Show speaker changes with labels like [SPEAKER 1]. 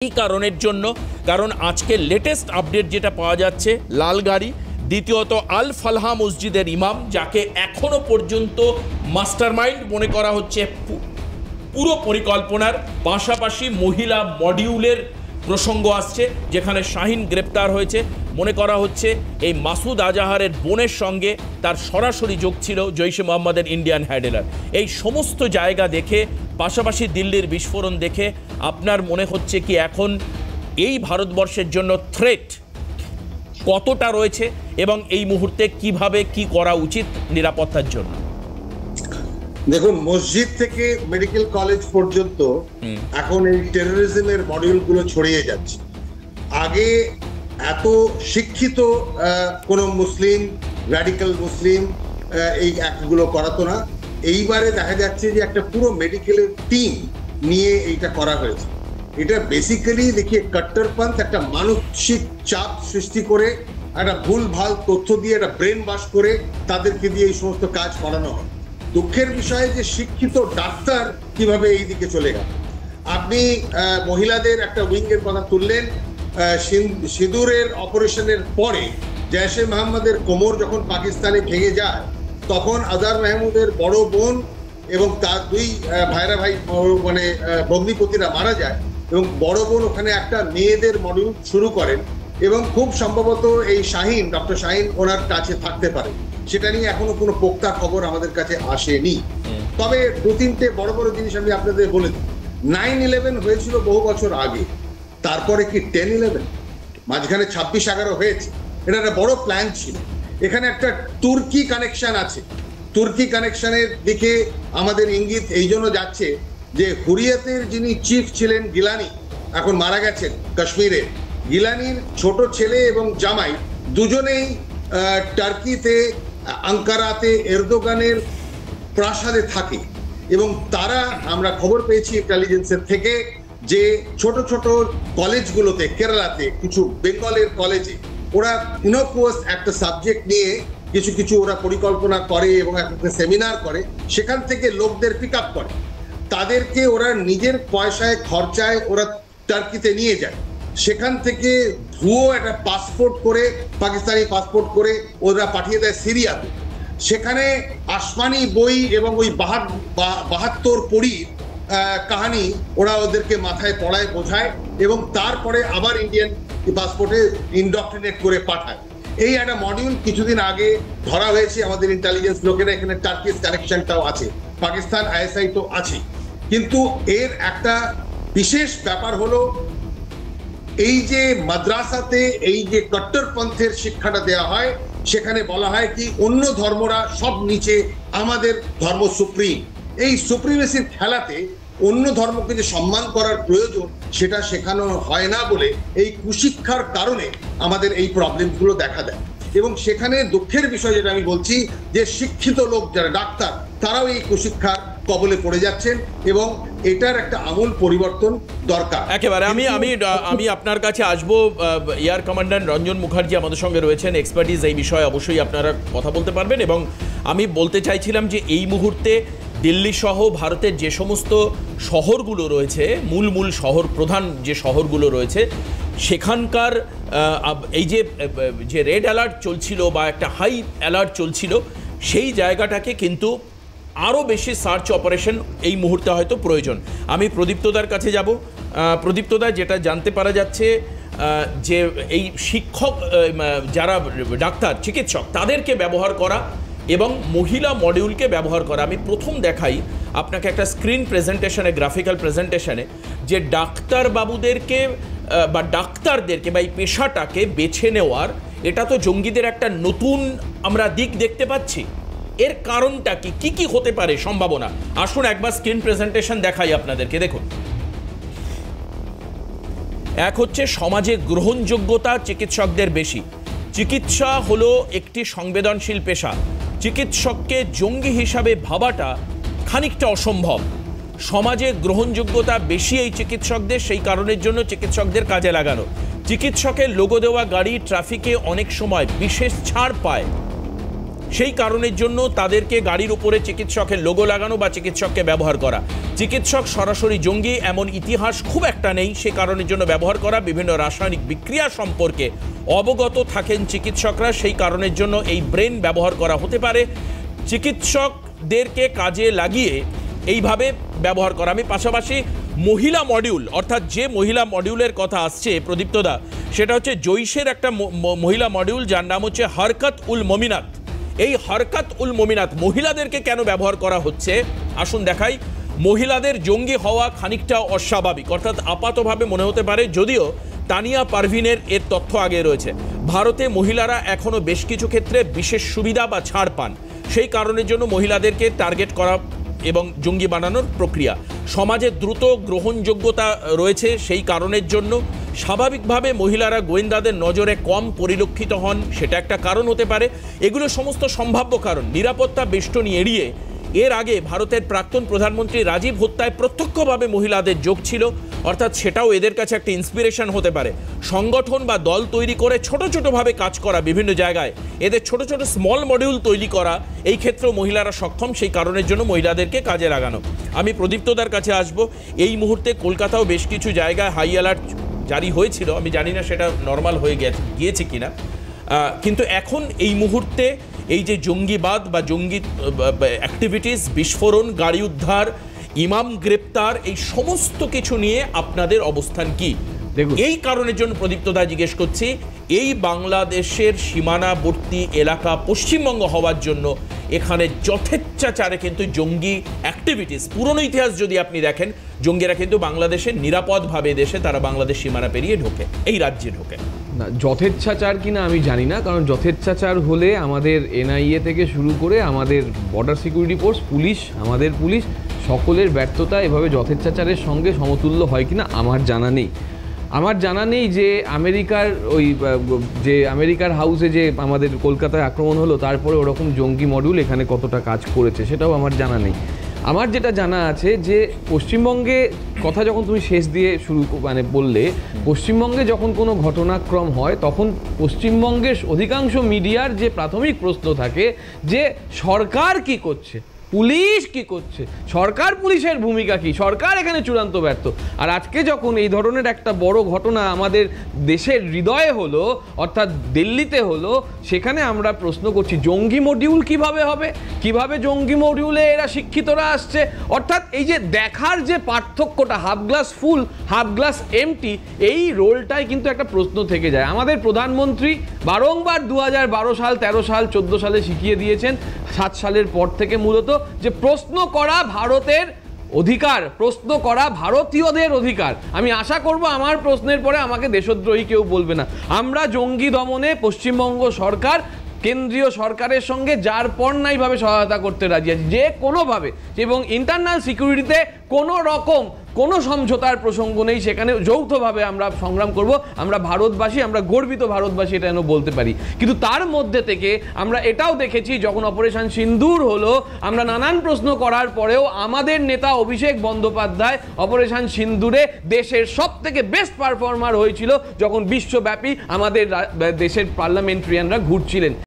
[SPEAKER 1] এই কারণের জন্য, কারণ আজকে লেটেস্ট আপডেট যেটা পাওয়া যাচ্ছে, লাল গাড়ি, দ্বিতীয়ত আল ফালাহ মসজিদের ইমাম, যাকে এখনো পর্যন্ত মাস্টারমাইন্ড মনে করা হচ্ছে পুরো পরিকল্পনার, পাশাপাশি মহিলা মডিউলের প্রসঙ্গ আসছে, যেখানে শাহিন গ্রেপ্তার হয়েছে। মনে করা হচ্ছে এই মাসুদ আজাহারের বোনের সঙ্গে তার সরাসরি যোগ ছিল জৈশে মোহাম্মদের ইন্ডিয়ান হ্যান্ডেলার। এই সমস্ত জায়গা দেখে, পাশাপাশি দিল্লির বিস্ফোরণ দেখে, আপনার মনে হচ্ছে কি এখন এই ভারতবর্ষের জন্য থ্রেট কতটা রয়েছে এবং এই মুহূর্তে কিভাবে কি করা উচিত নিরাপত্তার জন্য?
[SPEAKER 2] দেখুন, মসজিদ থেকে মেডিকেল কলেজ পর্যন্ত এখন এই টেরোরিজমের মডিউলগুলো ছড়িয়ে যাচ্ছে। আগে এত শিক্ষিত কোনো মুসলিম, র্যাডিক্যাল মুসলিম এই অ্যাক্টগুলো করাতো না। এইবারে দেখা যাচ্ছে যে একটা পুরো মেডিকেলের টিম নিয়ে এইটা করা হয়েছে। এটা বেসিক্যালি দেখিয়ে কট্টরপন্থ একটা মানসিক চাপ সৃষ্টি করে, একটা ভুল ভাল তথ্য দিয়ে, একটা ব্রেন ওয়াশ করে তাদেরকে দিয়ে এই সমস্ত কাজ করানো হয়। দুঃখের বিষয় যে শিক্ষিত ডাক্তার কিভাবে এই দিকে চলে গেল। আপনি মহিলাদের একটা উইংয়ের কথা তুললেন। সিঁদুরের অপারেশনের পরে জৈশে মোহাম্মদের কোমর যখন পাকিস্তানে ভেঙে যায়, তখন আজার মাহমুদের বড় বোন এবং তার দুই ভাইরা ভাই মানে ভগ্নিপতিরা মারা যায়, এবং বড় বোন ওখানে একটা মেয়েদের মডিউল শুরু করেন, এবং খুব সম্ভবত এই শাহিন, ডক্টর শাহিন ওনার কাছে থাকতে পারে। সেটা নিয়ে এখনো কোনো পোক্তা খবর আমাদের কাছে আসেনি। তবে দু তিনটে বড় বড় জিনিস আমি আপনাদের বলে দিই। 9/11 হয়েছিল বহু বছর আগে, তারপরে কি 10/11, মাঝখানে 26/11 হয়েছে। এটা একটা বড় প্ল্যান ছিল। এখানে একটা তুর্কি কানেকশন আছে। তুর্কি কানেকশনের দিকে আমাদের ইঙ্গিত এই জন্য যাচ্ছে যে হুরিয়াতের যিনি চিফ ছিলেন গিলানি, এখন মারা গেছেন কাশ্মীরে। গিলানির ছোট ছেলে এবং জামাই দুজনেই টার্কিতে, আঙ্কারাতে এরদোগানের প্রাসাদে থাকে, এবং তারা, আমরা খবর পেয়েছি ইন্টেলিজেন্সের থেকে, যে ছোট ছোট কলেজগুলোতে, কেরালাতে, কিছু বেঙ্গলের কলেজে ওরা ইনোকুয়াস একটা সাবজেক্ট নিয়ে কিছু কিছু ওরা পরিকল্পনা করে এবং একটা সেমিনার করে, সেখান থেকে লোকদের পিক আপ করে, তাদেরকে ওরা নিজের পয়সায় খরচায় ওরা টার্কিতে নিয়ে যায়। সেখান থেকে ভুয়ো একটা পাসপোর্ট করে, পাকিস্তানি পাসপোর্ট করে ওরা পাঠিয়ে দেয় সিরিয়াতে। সেখানে আসমানি বই এবং ওই 72 পড়ির কাহানি ওরা ওদেরকে মাথায় পড়ায়, বোঝায়, এবং তারপরে আবার ইন্ডিয়ান পাসপোর্টে ইনডক্ট্রিনেট করে পাঠায়। এই একটা মডিউল কিছুদিন আগে ধরা হয়েছে আমাদের ইন্টেলিজেন্স লোকেরা। এখানে টার্কিশ কানেকশনটাও আছে, পাকিস্তান আইএসআই তো আছে। কিন্তু এর একটা বিশেষ ব্যাপার হলো, এই যে মাদ্রাসাতে এই যে কট্টরপন্থের শিক্ষাটা দেওয়া হয়, সেখানে বলা হয় কি অন্য ধর্মরা সব নিচে, আমাদের ধর্ম সুপ্রিম। এই সুপ্রিমেসির খেলাতে অন্য ধর্মকে যে সম্মান করার প্রয়োজন সেটা শেখানো হয় না বলে এই কুশিক্ষার কারণে আমাদের এই প্রবলেমগুলো দেখা দেয়। এবং সেখানে দুঃখের বিষয় যেটা আমি বলছি, যে শিক্ষিত লোক যারা ডাক্তার, তারাও এই কুশিক্ষার কবলে পড়ে যাচ্ছেন, এবং এটার একটা আমূল পরিবর্তন দরকার।
[SPEAKER 1] একেবারে আমি আপনার কাছে আসবো। এয়ার কমান্ডার রঞ্জন মুখার্জি আমাদের সঙ্গে রয়েছেন, এক্সপার্টিস এই বিষয়ে অবশ্যই আপনারা কথা বলতে পারবেন। এবং আমি বলতে চাইছিলাম যে এই মুহূর্তে দিল্লি সহ ভারতের যে সমস্ত শহরগুলো রয়েছে, মূল শহর, প্রধান যে শহরগুলো রয়েছে, সেখানকার এই যে রেড অ্যালার্ট চলছিল বা একটা হাই অ্যালার্ট চলছিল, সেই জায়গাটাকে কিন্তু আরও বেশি সার্চ অপারেশন এই মুহূর্তে হয়তো প্রয়োজন। আমি প্রদীপ্তদার কাছে যাব। প্রদীপ্তদা, যেটা জানতে পারা যাচ্ছে যে এই শিক্ষক, যারা ডাক্তার, চিকিৎসক, তাদেরকে ব্যবহার করা এবং মহিলা মডিউলকে ব্যবহার করা। আমি প্রথম দেখাই আপনাকে একটা স্ক্রিন প্রেজেন্টেশনে, গ্রাফিক্যাল প্রেজেন্টেশনে, যে ডাক্তার বাবুদেরকে বা ডাক্তারদেরকে বা এই পেশাটাকে বেছে নেওয়ার, এটা তো জঙ্গিদের একটা নতুন আমরা দিক দেখতে পাচ্ছি। এর কারণটা কি কি হতে পারে সম্ভাবনা? আসুন একবার স্ক্রিন প্রেজেন্টেশন দেখাই আপনাদেরকে। দেখুন, এক হচ্ছে সমাজে গ্রহণযোগ্যতা চিকিৎসকদের বেশি। চিকিৎসা হলো একটি সংবেদনশীল পেশা। চিকিৎসককে জঙ্গি হিসাবে ভাবাটা খানিকটা অসম্ভব। সমাজে গ্রহণযোগ্যতা বেশি এই চিকিৎসকদের, সেই কারণের জন্য চিকিৎসকদের কাজে লাগানো। চিকিৎসকের লোগো দেওয়া গাড়ি ট্রাফিকে অনেক সময় বিশেষ ছাড় পায়। সেই কারণের জন্য তাদেরকে গাড়ির উপরে চিকিৎসকের লোগো লাগানো বা চিকিৎসককে ব্যবহার করা। চিকিৎসক সরাসরি জঙ্গি এমন ইতিহাস খুব একটা নেই, সে কারণের জন্য ব্যবহার করা। বিভিন্ন রাসায়নিক বিক্রিয়া সম্পর্কে অবগত থাকেন চিকিৎসকরা, সেই কারণের জন্য এই ব্রেন ব্যবহার করা হতে পারে। চিকিৎসকদেরকে কাজে লাগিয়ে এইভাবে ব্যবহার করা। আমি পাশাপাশি মহিলা মডিউল, অর্থাৎ যে মহিলা মডিউলের কথা আসছে প্রদীপ্তদা, সেটা হচ্ছে জৈশের একটা মহিলা মডিউল যার নাম হচ্ছে হরকত উল মমিনাত। এই হরকত উল মমিনাত মহিলাদেরকে কেন ব্যবহার করা হচ্ছে আসুন দেখাই। মহিলাদের জঙ্গি হওয়া খানিকটা অস্বাভাবিক, অর্থাৎ আপাতভাবে মনে হতে পারে, যদিও তানিয়া পারভিনের এর তথ্য আগে রয়েছে। ভারতে মহিলারা এখনও বেশ কিছু ক্ষেত্রে বিশেষ সুবিধা বা ছাড় পান, সেই কারণের জন্য মহিলাদেরকে টার্গেট করা এবং জঙ্গি বানানোর প্রক্রিয়া। সমাজে দ্রুত গ্রহণযোগ্যতা রয়েছে, সেই কারণের জন্য স্বাভাবিকভাবে মহিলারা গোয়েন্দাদের নজরে কম পরিলক্ষিত হন, সেটা একটা কারণ হতে পারে। এগুলো সমস্ত সম্ভাব্য কারণ। নিরাপত্তা বেষ্টনী এড়িয়ে এর আগে ভারতের প্রাক্তন প্রধানমন্ত্রী রাজীব হত্যায় প্রত্যক্ষভাবে মহিলাদের যোগ ছিল, অর্থাৎ সেটাও এদের কাছে একটা ইন্সপিরেশন হতে পারে। সংগঠন বা দল তৈরি করে ছোট ছোটোভাবে কাজ করা, বিভিন্ন জায়গায় এদের ছোট ছোট স্মল মডিউল তৈরি করা, এই ক্ষেত্রেও মহিলারা সক্ষম, সেই কারণের জন্য মহিলাদেরকে কাজে লাগানো। আমি প্রদীপ্তদার কাছে আসব। এই মুহূর্তে কলকাতাও বেশ কিছু জায়গায় হাই অ্যালার্ট জারি হয়েছিল, আমি জানি না সেটা নর্মাল হয়ে গিয়েছে কিনা, কিন্তু এখন এই মুহূর্তে এই যে জঙ্গিবাদ বা জঙ্গি অ্যাক্টিভিটিস, বিস্ফোরণ, গাড়ি উদ্ধার, ইমাম গ্রেপ্তার, এই সমস্ত কিছু নিয়ে আপনাদের অবস্থান কি? এই কারণের জন্য প্রদীপ্তদা জিজ্ঞেস করছি, এই বাংলাদেশের সীমানাবর্তী এলাকা পশ্চিমবঙ্গ হওয়ার জন্য এখানে যথেচ্ছাচারে কিন্তু জঙ্গি অ্যাক্টিভিটিস, পুরনো ইতিহাস যদি আপনি দেখেন, জঙ্গিরা কিন্তু বাংলাদেশের নিরাপদভাবে দেশে তারা বাংলাদেশ সীমানা পেরিয়ে ঢোকে, এই রাজ্যে ঢোকে
[SPEAKER 3] না। যথেচ্ছাচার কিনা আমি জানি না, কারণ যথেচ্ছাচার হলে আমাদের এনআইএ থেকে শুরু করে আমাদের বর্ডার সিকিউরিটি ফোর্স, পুলিশ, আমাদের পুলিশ সকলের ব্যর্থতা এভাবে যথেচ্ছাচারের সঙ্গে সমতুল্য হয় কিনা আমার জানা নেই। আমার জানা নেই যে আমেরিকার হাউসে যে আমাদের কলকাতায় আক্রমণ হলো, তারপরে ওরকম জঙ্গি মডিউল এখানে কতটা কাজ করেছে সেটাও আমার জানা নেই। আমার যেটা জানা আছে যে পশ্চিমবঙ্গে কথা যখন তুমি শেষ দিয়ে বললে, পশ্চিমবঙ্গে যখন কোনো ঘটনাক্রম হয় তখন পশ্চিমবঙ্গের অধিকাংশ মিডিয়ার যে প্রাথমিক প্রশ্ন থাকে যে সরকার কি করছে, পুলিশ কি করছে, সরকার পুলিশের ভূমিকা কি, সরকার এখানে চূড়ান্ত ব্যর্থ। আর আজকে যখন এই ধরনের একটা বড় ঘটনা আমাদের দেশের হৃদয়ে হলো, অর্থাৎ দিল্লিতে হলো, সেখানে আমরা প্রশ্ন করছি জঙ্গি মডিউল কিভাবে হবে, কিভাবে জঙ্গি মডিউলে এরা শিক্ষিতরা আসছে। অর্থাৎ এই যে দেখার যে পার্থক্যটা, half glass full half glass empty, এই রোলটাই কিন্তু একটা প্রশ্ন থেকে যায়। আমাদের প্রধানমন্ত্রী বারংবার 2012 সাল, 13 সাল, 14 সালে শিখিয়ে দিয়েছেন, 7 সালের পর থেকে মূলত, যে প্রশ্ন করা ভারতের অধিকার, প্রশ্ন করা ভারতীয়দের অধিকার। আমি আশা করব আমার প্রশ্নের পরে আমাকে দেশদ্রোহী কেউ বলবে না। আমরা জঙ্গি দমনে পশ্চিমবঙ্গ সরকার কেন্দ্রীয় সরকারের সঙ্গে যার পর্যায়ভাবে সহায়তা করতে রাজি আছি, যে কোনোভাবে, এবং ইন্টারনাল সিকিউরিটিতে কোনো রকম কোনো সমঝোতার প্রসঙ্গ নেই, সেখানে যৌথভাবে আমরা সংগ্রাম করব। আমরা ভারতবাসী, আমরা গর্বিত ভারতবাসী, এটা যেন বলতে পারি। কিন্তু তার মধ্যে থেকে আমরা এটাও দেখেছি, যখন অপারেশন সিন্দুর হলো, আমরা নানান প্রশ্ন করার পরেও আমাদের নেতা অভিষেক বন্দ্যোপাধ্যায় অপারেশন সিন্দুরে দেশের সব থেকে বেস্ট পারফর্মার হয়েছিল, যখন বিশ্বব্যাপী আমাদের দেশের পার্লামেন্টারিয়ানরা ঘুরছিলেন।